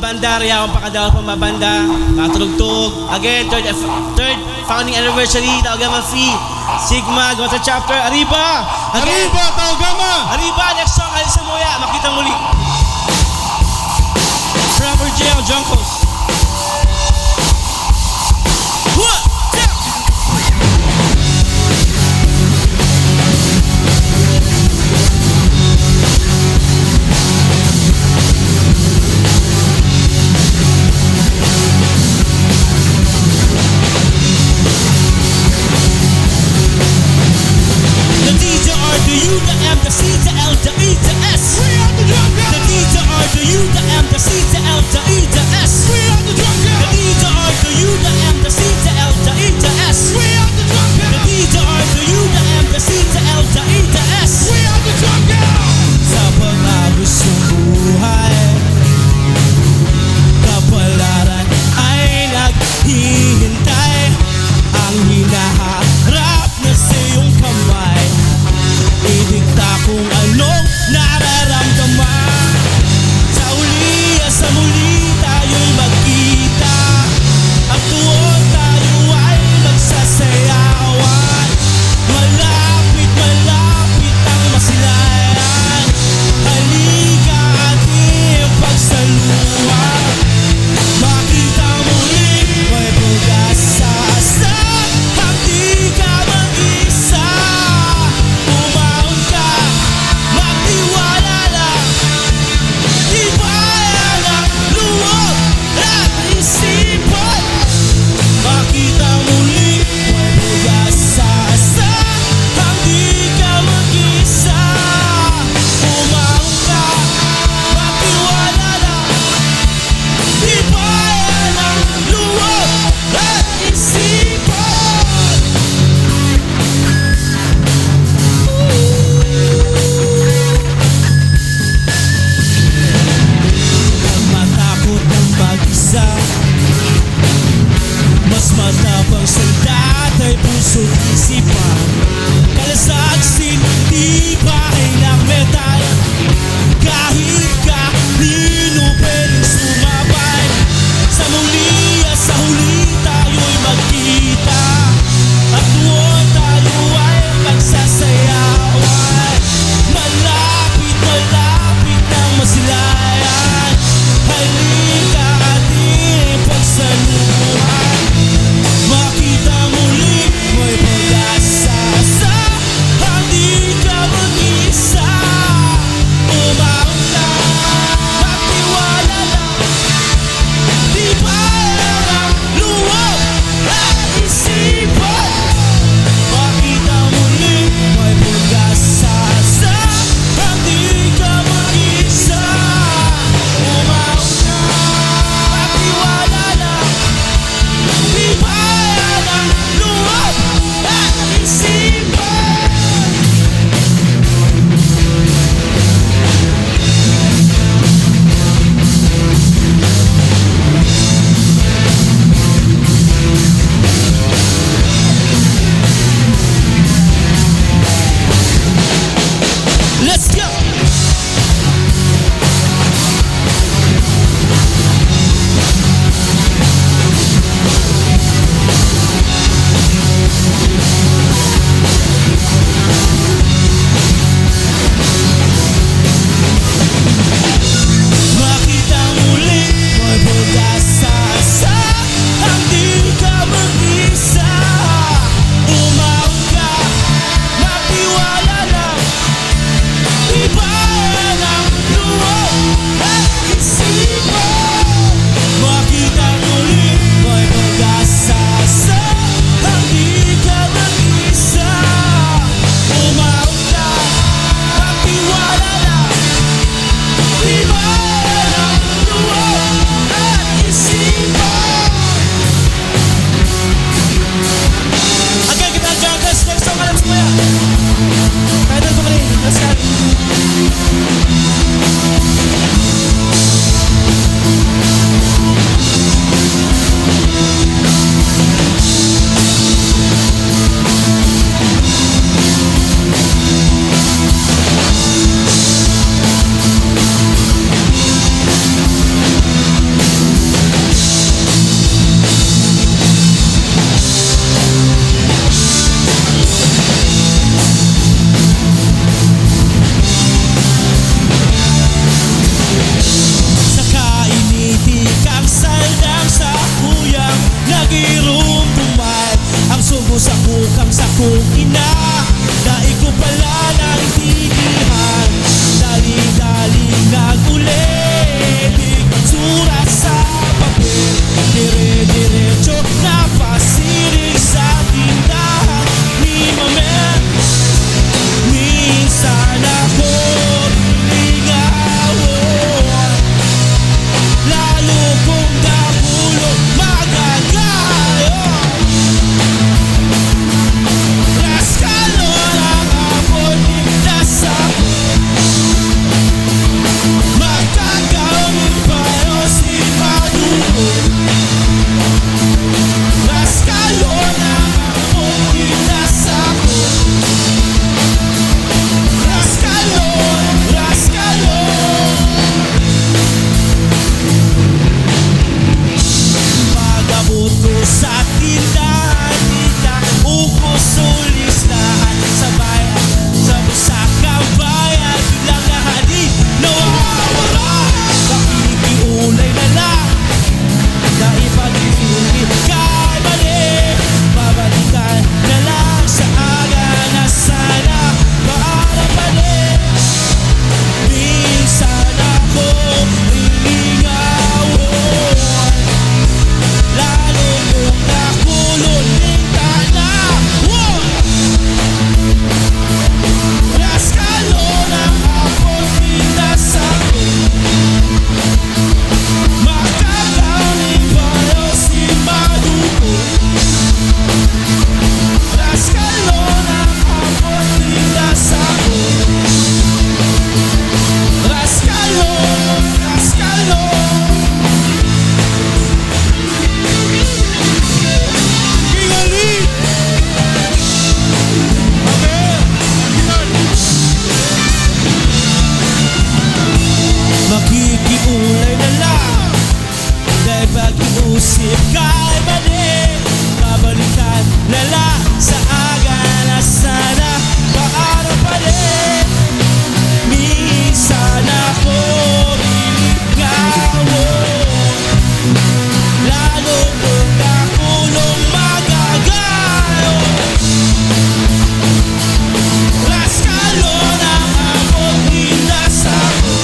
bandarya, akong pakadaw pang mabanda, katulog-tug. Again, third founding anniversary, Taogama Phi, Sigma, Gonza Chapter, Arriba! Again, Arriba, Taogama! Arriba, next song, Alice Moya, makita muli. Rapper J.O. Junkos. The U, the M, the C, the L, the E, the S. We are the drunk. The D, the R, the U, the M, the C, the L, the E, the S. We are the drunk. The D, the R, the U, the M, the C, the L, the E, the S. We are the drunk. The D, the R, the U, the M, the C, the L, the E, the S. We are the drunk. Sa pag-agos ng buhay, kapalaran ay naghihintay. Ang hinaharap na sa iyong kamay, idikta kung anong nararamdaman. Sa uli at sa muli tayo'y magkita, at doon tayo ay magsasayawan. Malapit, malapit ang masilayan. Halika ating pagsaluhan. Makita muli may pag-asa. Hindi ka mag-isa. Bumaon ka, magtiwala lang. Di kaya ng luwag at isipan. Makita muli may pag-asa. Hindi ka mag-isa. Bumaon ka, magtiwala lang. Di kaya ng luwag at isipan. Matakot ng mag-isa, mas matapang saldat ay puso't isipan. Kalasagsin, tibay ng metal. Kahit kanino pwedeng sumabay. Sa muli at sa huli tayo'y magkita, at doon tayo ay magsasayawan. Malapit, malapit ang masilayan. Halika ating pagsaluhan. Makita muli may pag-asa. Hindi ka mag-isa. Umaon ka, kong ina, dahil ko pala nang tinihan. Dali-dali nag-ulit, surat sa papel, dire-diretso na pasiring sa tindahan ni Mamen. Minsan ako niligawan, lalo kong nahulog magagayo. Rascalon ang amon, ligtas ako. Magkagawin payo si Madugo. Rascalon ang amon, ligtas ako. Rascalon, rascalon. Pag-abot ko sa tindahan, tita, ukos o listahan. Sabay sa kabayan, biglang nahali, nawawala. Nakikiulay na lang, dahil pag-ibig kay mali. Babalikan na lang sa aga na sana maarap balik. Minsan ako niligawan, lalo kong nakulong ng tanawan. Rascalon ang amon, ligtas ako. Makakauling payo si Madugo. Rascalon ang amon, ligtas ako. Rascalon, rascalon. Kingalit! Makikiulay na lang, dahil pag-iusip kay mali. Babalikan na lang sa aga na sana maarap balik. Minsan ako niligawan, lalo kong nakulong magagayo. Rascalon ang amon, ligtas ako.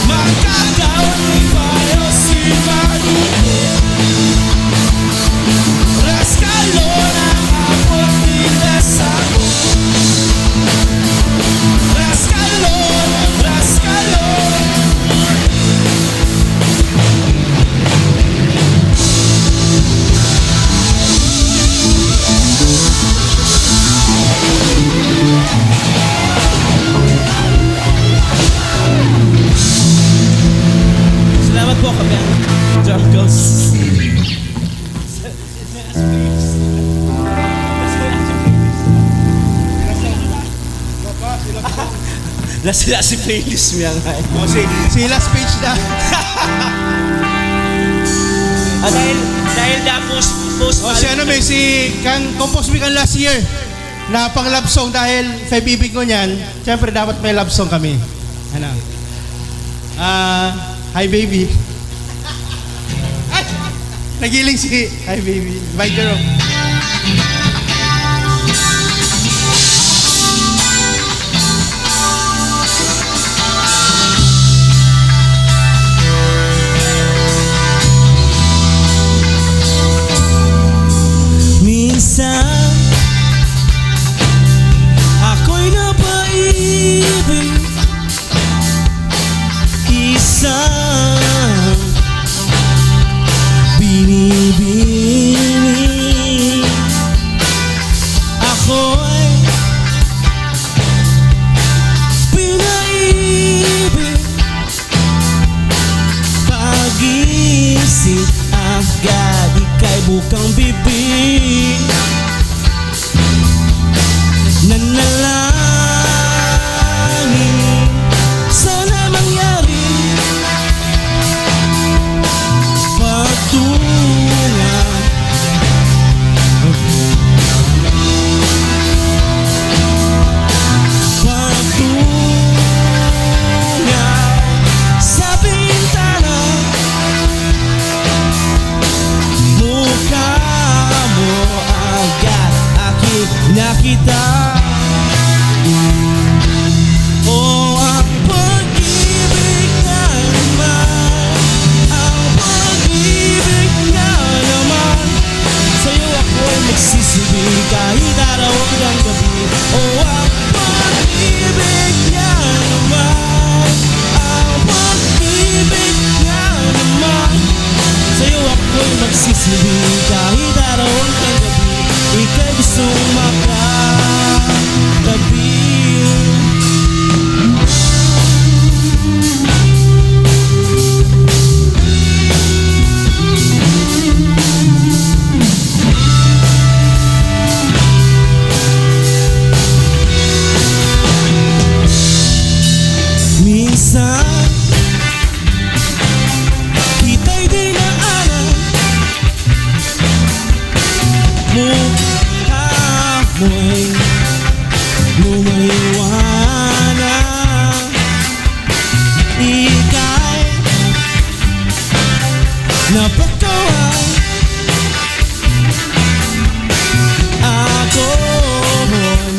Magkagawin payo si Madugo. Rascalon ang amon, ligtas ako. Rascalon, rascalon. Salamat po kami ang drum girls. Nasila si playlist mo yan nga. O si last page na. Dahil na post O si ano may si kang compose me kan last year na pang love song dahil sa ibibig ko niyan. Siyempre dapat may love song kami. Ano? Hi baby. Ay! Nagiling si hi baby. Bye Jerome. Minsan ako'y napaibig, isang binibini. Ako'y pinaibig, pag-isip agad ika'y bukang bibig. Nanalangin sana mangyari patungan. Patungan sa bintana, mukha mo agad magsisili kahit araw hanggang gabi. Ika'y gustong makatabi. Minsan kita'y dinaanan, mukha mo'y lumayuwanan. Ika'y napagkaway, ako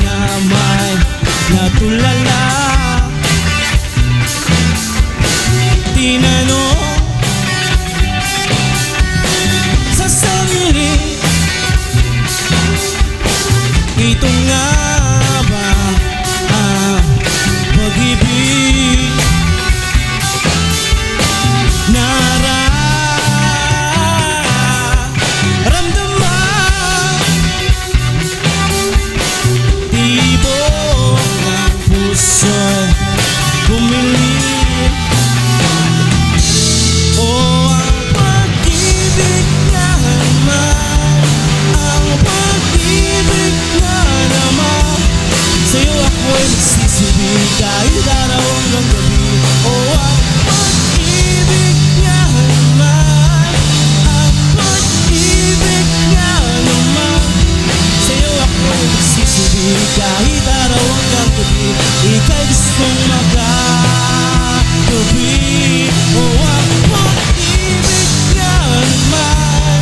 na may natulala. Tinanong sa sarili, ito nga ba ang pag-ibig? Nararamdaman, tibok ng puso'y bumili. O ang pag-ibig nga naman, ang pag-ibig nga naman, sa'yo ako'y magsisibig kahit araw hanggang gabi. O ang pag-ibig nga naman, ang pag-ibig nga naman, sa'yo ako'y magsisibig kahit araw hanggang gabi. Ika'y gustong magkagabi. O ang pag-ibig nga naman,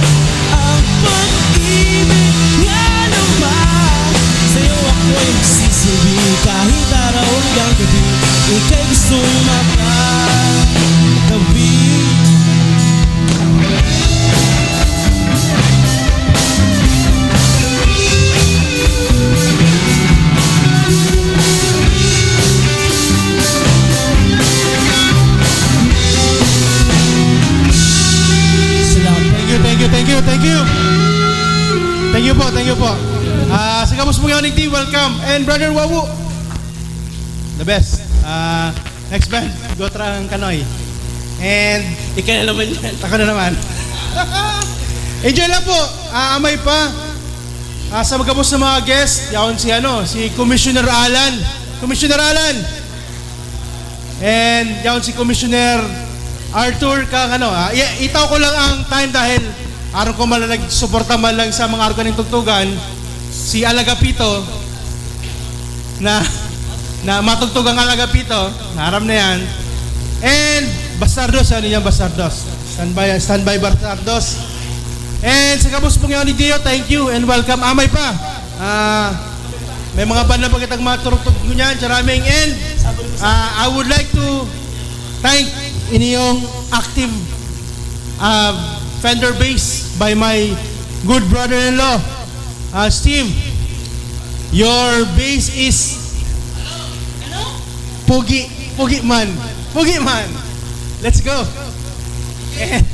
ang pag-ibig nga naman, sa'yo ako'y magsisibig kahit araw hanggang gabi. Ika'y gustong makagabi. Salamat. Thank you. Thank you po. Sa Kamus Munganing team, welcome. And Brother Wawu, the best. Next band, Gotrang Kanoy. And Ika na naman yan. ako na naman. Enjoy lang po. Amay pa. Sa magkapos na mga guest, yaon si Commissioner Alan. Commissioner Alan. And yaon si Commissioner Arthur kang itaw ko lang ang time dahil araw ko man nagsuporta man lang sa mga arko ng tugtugan si Alagapito na matugtog ang Alagapito, naram na yan. And Bastardos, ano yan, Bastardos, standby Bastardos. And sa Kamus Munganing Dio, thank you and welcome. Amay pa, may mga band na pagkatag maturugtog nyo yan, charaming. And I would like to thank inyong active Fender bass by my good brother-in-law, Steve. Your bass is Pugi man. Let's go. And